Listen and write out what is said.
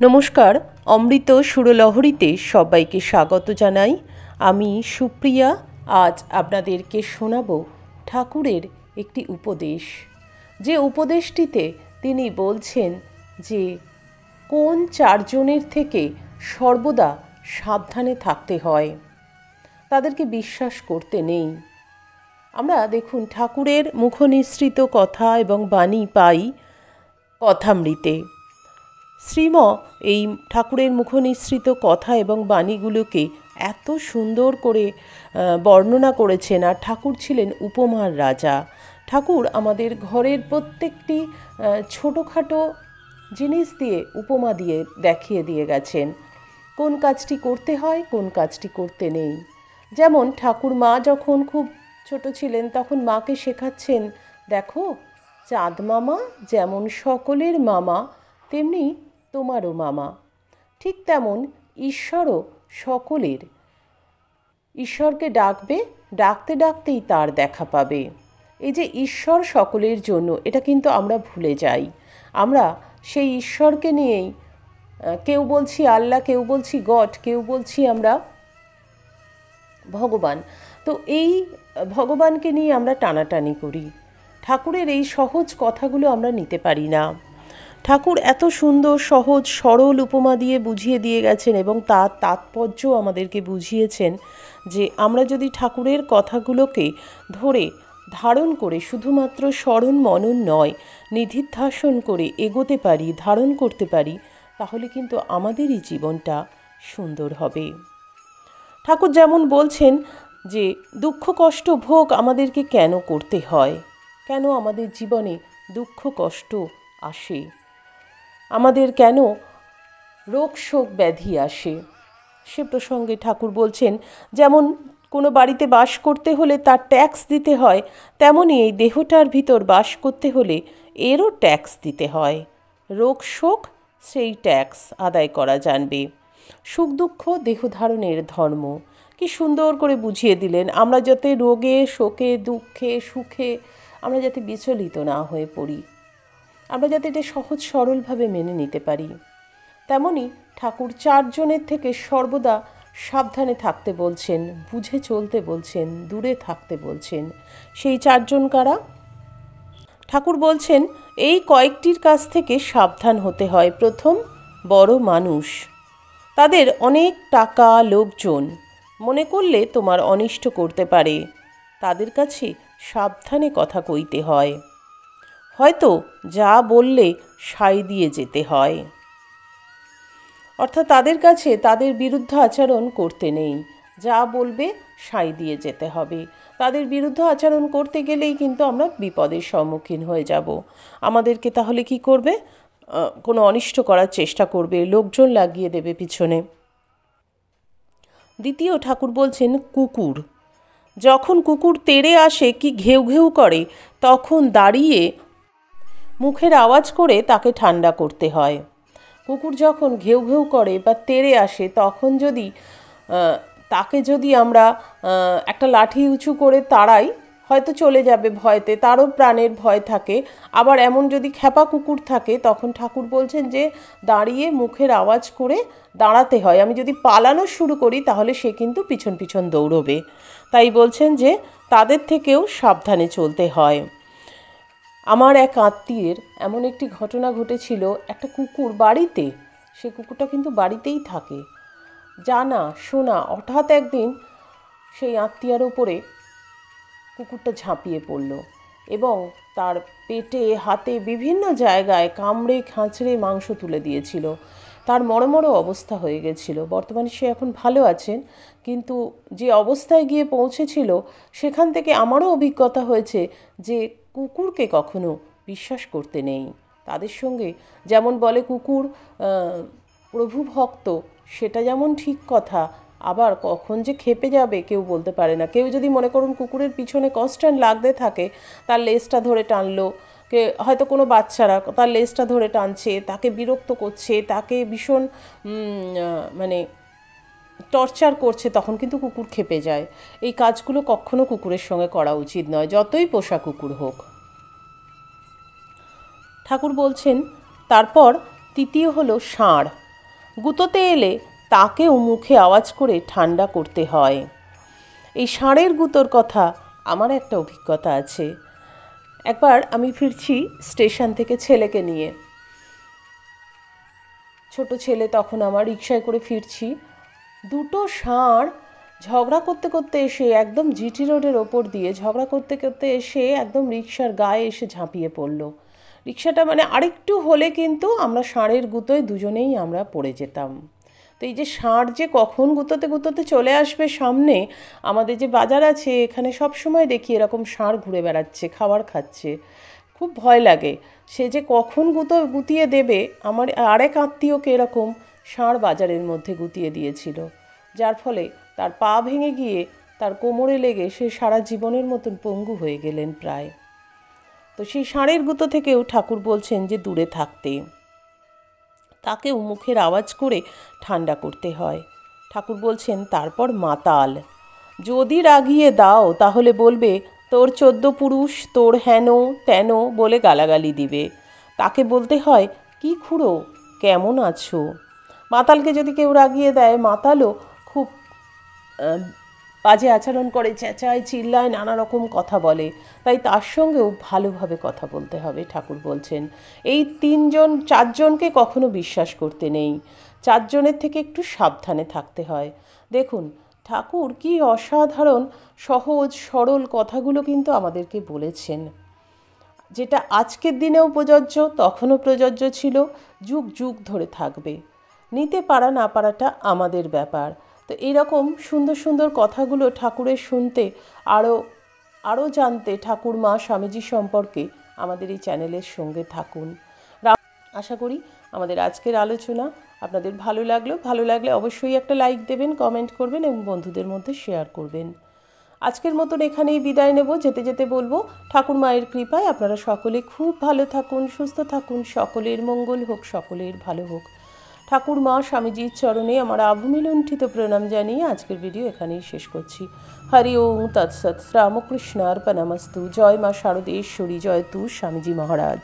নমস্কার, অমৃত সুরলহরীতে সবাইকে স্বাগত জানাই। আমি সুপ্রিয়া। আজ আপনাদেরকে শোনাব ঠাকুরের একটি উপদেশ, যে উপদেশটিতে তিনি বলছেন যে কোন চারজনের থেকে সর্বদা সাবধানে থাকতে হয়, তাদেরকে বিশ্বাস করতে নেই। আমরা দেখুন ঠাকুরের মুখনিসৃত কথা এবং বাণী পাই কথামৃতে। শ্রীম এই ঠাকুরের মুখনিসৃত কথা এবং বাণীগুলোকে এত সুন্দর করে বর্ণনা করেছেন। আর ঠাকুর ছিলেন উপমার রাজা। ঠাকুর আমাদের ঘরের প্রত্যেকটি ছোটোখাটো জিনিস দিয়ে উপমা দিয়ে দেখিয়ে দিয়ে গেছেন কোন কাজটি করতে হয়, কোন কাজটি করতে নেই। যেমন ঠাকুর মা যখন খুব ছোট ছিলেন তখন মাকে শেখাচ্ছেন, দেখো চাঁদ মামা যেমন সকলের মামা তেমনি তোমারও মামা, ঠিক তেমন ঈশ্বরও সকলের। ঈশ্বরকে ডাকবে, ডাকতে ডাকতেই তার দেখা পাবে। এই যে ঈশ্বর সকলের জন্য, এটা কিন্তু আমরা ভুলে যাই। আমরা সেই ঈশ্বরকে নিয়েই কেউ বলছি আল্লাহ, কেউ বলছি গড, কেউ বলছি আমরা ভগবান। তো এই ভগবানকে নিয়ে আমরা টানাটানি করি। ঠাকুরের এই সহজ কথাগুলো আমরা নিতে পারি না। ঠাকুর এত সুন্দর সহজ সরল উপমা দিয়ে বুঝিয়ে দিয়ে গেছেন এবং তার তাৎপর্য আমাদেরকে বুঝিয়েছেন যে আমরা যদি ঠাকুরের কথাগুলোকে ধরে ধারণ করে শুধুমাত্র স্মরণ মনন নয়, নিধিধ্যাসন করে এগোতে পারি, ধারণ করতে পারি, তাহলে কিন্তু আমাদেরই জীবনটা সুন্দর হবে। ঠাকুর যেমন বলছেন যে দুঃখ কষ্ট ভোগ আমাদেরকে কেন করতে হয়, কেন আমাদের জীবনে দুঃখ কষ্ট আসে, আমাদের কেন রোগ শোক ব্যাধি আসে, সে প্রসঙ্গে ঠাকুর বলছেন যেমন কোনো বাড়িতে বাস করতে হলে তার ট্যাক্স দিতে হয়, তেমনই এই দেহটার ভিতর বাস করতে হলে এরও ট্যাক্স দিতে হয়। রোগ শোক সেই ট্যাক্স আদায় করা জানবে। সুখ দুঃখ দেহধারণের ধর্ম, কি সুন্দর করে বুঝিয়ে দিলেন। আমরা যাতে রোগে শোকে দুঃখে সুখে আমরা যাতে বিচলিত না হয়ে পড়ি, আমরা যাতে এটা সহজ সরলভাবে মেনে নিতে পারি। তেমনি ঠাকুর চারজনের থেকে সর্বদা সাবধানে থাকতে বলছেন, বুঝে চলতে বলছেন, দূরে থাকতে বলছেন। সেই চারজন কারা? ঠাকুর বলছেন এই কয়েকটির কাছ থেকে সাবধান হতে হয়। প্রথম, বড় মানুষ, তাদের অনেক টাকা লোকজন, মনে করলে তোমার অনিষ্ট করতে পারে, তাদের কাছে সাবধানে কথা কইতে হয়। হয়তো যা বললে সায় দিয়ে যেতে হয়, অর্থাৎ তাদের কাছে তাদের বিরুদ্ধে আচরণ করতে নেই, যা বলবে সায় দিয়ে যেতে হবে। তাদের বিরুদ্ধে আচরণ করতে গেলেই কিন্তু আমরা বিপদের সম্মুখীন হয়ে যাব। আমাদেরকে তাহলে কি করবে? কোনো অনিষ্ট করার চেষ্টা করবে, লোকজন লাগিয়ে দেবে পিছনে। দ্বিতীয়, ঠাকুর বলছেন কুকুর, যখন কুকুর তেড়ে আসে কি ঘেউ ঘেউ করে, তখন দাঁড়িয়ে মুখের আওয়াজ করে তাকে ঠান্ডা করতে হয়। কুকুর যখন ঘেউ ঘেউ করে বা তেড়ে আসে, তখন তাকে যদি আমরা একটা লাঠি উঁচু করে তাড়াই, হয়তো চলে যাবে ভয়তে, তারও প্রাণের ভয় থাকে। আবার এমন যদি খ্যাপা কুকুর থাকে, তখন ঠাকুর বলছেন যে দাঁড়িয়ে মুখের আওয়াজ করে দাঁড়াতে হয়। আমি যদি পালানো শুরু করি তাহলে সে কিন্তু পিছন পিছন দৌড়বে। তাই বলছেন যে তাদের থেকেও সাবধানে চলতে হয়। আমার এক আত্মীয়ের এমন একটি ঘটনা ঘটেছিল, একটা কুকুর বাড়িতে, সে কুকুরটা কিন্তু বাড়িতেই থাকে, জানা শোনা, হঠাৎ একদিন সেই আত্মীয়ার ওপরে কুকুরটা ঝাঁপিয়ে পড়ল এবং তার পেটে হাতে বিভিন্ন জায়গায় কামড়ে খাঁচড়ে মাংস তুলে দিয়েছিল। তার মরমর অবস্থা হয়ে গেছিল। বর্তমানে সে এখন ভালো আছেন, কিন্তু যে অবস্থায় গিয়ে পৌঁছেছিল সেখান থেকে আমারও অভিজ্ঞতা হয়েছে যে কুকুরকে কখনো বিশ্বাস করতে নেই। তাদের সঙ্গে যেমন বলে কুকুর প্রভু ভক্ত, সেটা যেমন ঠিক কথা, আবার কখন যে খেপে যাবে কেউ বলতে পারে না। কেউ যদি মনে করুন কুকুরের পিছনে কনস্ট্যান্ট লাগতে থাকে, তার লেজটা ধরে টানলো, হয়তো কোনো বাচ্চারা তার লেজটা ধরে টানছে, তাকে বিরক্ত করছে, তাকে ভীষণ মানে টর্চার করছে, তখন কিন্তু কুকুর খেপে যায়। এই কাজগুলো কখনো কুকুরের সঙ্গে করা উচিত নয়, যতই পোষা কুকুর হোক। ঠাকুর বলছেন তারপর তৃতীয় হলো ষাঁড়। গুঁতোতে এলে তাকেও মুখে আওয়াজ করে ঠান্ডা করতে হয়। এই ষাঁড়ের গুঁতোর কথা আমার একটা অভিজ্ঞতা আছে। একবার আমি ফিরছি স্টেশন থেকে ছেলেকে নিয়ে, ছোট ছেলে তখন আমার, রিকশায় করে ফিরছি। দুটো ষাঁড় ঝগড়া করতে করতে এসে একদম জিটি রোডের ওপর দিয়ে ঝগড়া করতে করতে এসে একদম রিকশার গায়ে এসে ঝাঁপিয়ে পড়লো। রিকশাটা মানে আরেকটু হলে কিন্তু আমরা ষাঁড়ের গুঁতোয় দুজনেই আমরা পড়ে যেতাম। তো এই যে ষাঁড় যে কখন গুঁতোতে গুঁতোতে চলে আসবে সামনে, আমাদের যে বাজার আছে এখানে সব সময় দেখি এরকম ষাঁড় ঘুরে বেড়াচ্ছে, খাবার খাচ্ছে, খুব ভয় লাগে সে যে কখন গুতিয়ে দেবে। আমার আরেক আত্মীয়কে এরকম ষাঁড় বাজারের মধ্যে গুতিয়ে দিয়েছিল, যার ফলে তার পা ভেঙে গিয়ে তার কোমরে লেগে সে সারা জীবনের মতন পঙ্গু হয়ে গেলেন প্রায়। তো সেই ষাঁড়ের গুঁতো থেকেও ঠাকুর বলছেন যে দূরে থাকতে, তাকেও মুখের আওয়াজ করে ঠান্ডা করতে হয়। ঠাকুর বলছেন তারপর মাতাল, যদি রাগিয়ে দাও তাহলে বলবে তোর 14 পুরুষ, তোর হেন তেন বলে গালাগালি দিবে। তাকে বলতে হয় কি খুড়ো কেমন আছো। মাতালকে যদি কেউ রাগিয়ে দেয়, মাতালও খুব বাজে আচরণ করে, চেঁচায়, চিল্লায়, নানা রকম কথা বলে। তাই তার সঙ্গেও ভালোভাবে কথা বলতে হবে। ঠাকুর বলছেন এই 4জনকে কখনো বিশ্বাস করতে নেই, 4জনের থেকে একটু সাবধানে থাকতে হয়। দেখুন ঠাকুর কি অসাধারণ সহজ সরল কথাগুলো কিন্তু আমাদেরকে বলেছেন, যেটা আজকের দিনেও প্রযোজ্য, তখনও প্রযোজ্য ছিল, যুগ যুগ ধরে থাকবে। নিতে পারা না পারাটা আমাদের ব্যাপার। তো এইরকম সুন্দর সুন্দর কথাগুলো ঠাকুরের শুনতে, আরও জানতে ঠাকুর মা স্বামীজি সম্পর্কে আমাদের এই চ্যানেলের সঙ্গে থাকুন। আশা করি আমাদের আজকের আলোচনা আপনাদের ভালো লাগলে অবশ্যই একটা লাইক দেবেন, কমেন্ট করবেন এবং বন্ধুদের মধ্যে শেয়ার করবেন। আজকের মতন এখানেই বিদায় নেব। যেতে যেতে বলবো ঠাকুর মায়ের কৃপায় আপনারা সকলে খুব ভালো থাকুন, সুস্থ থাকুন, সকলের মঙ্গল হোক, সকলের ভালো হোক। ঠাকুর মা স্বামীজির চরণে আমার আভূমিলুণ্ঠিত প্রণাম জানিয়ে আজকের ভিডিও এখানেই শেষ করছি। হরি ওম তৎসৎ। রামকৃষ্ণার্পণমস্তু। জয় মা শারদেশ্বরী, জয় তু স্বামীজি মহারাজ।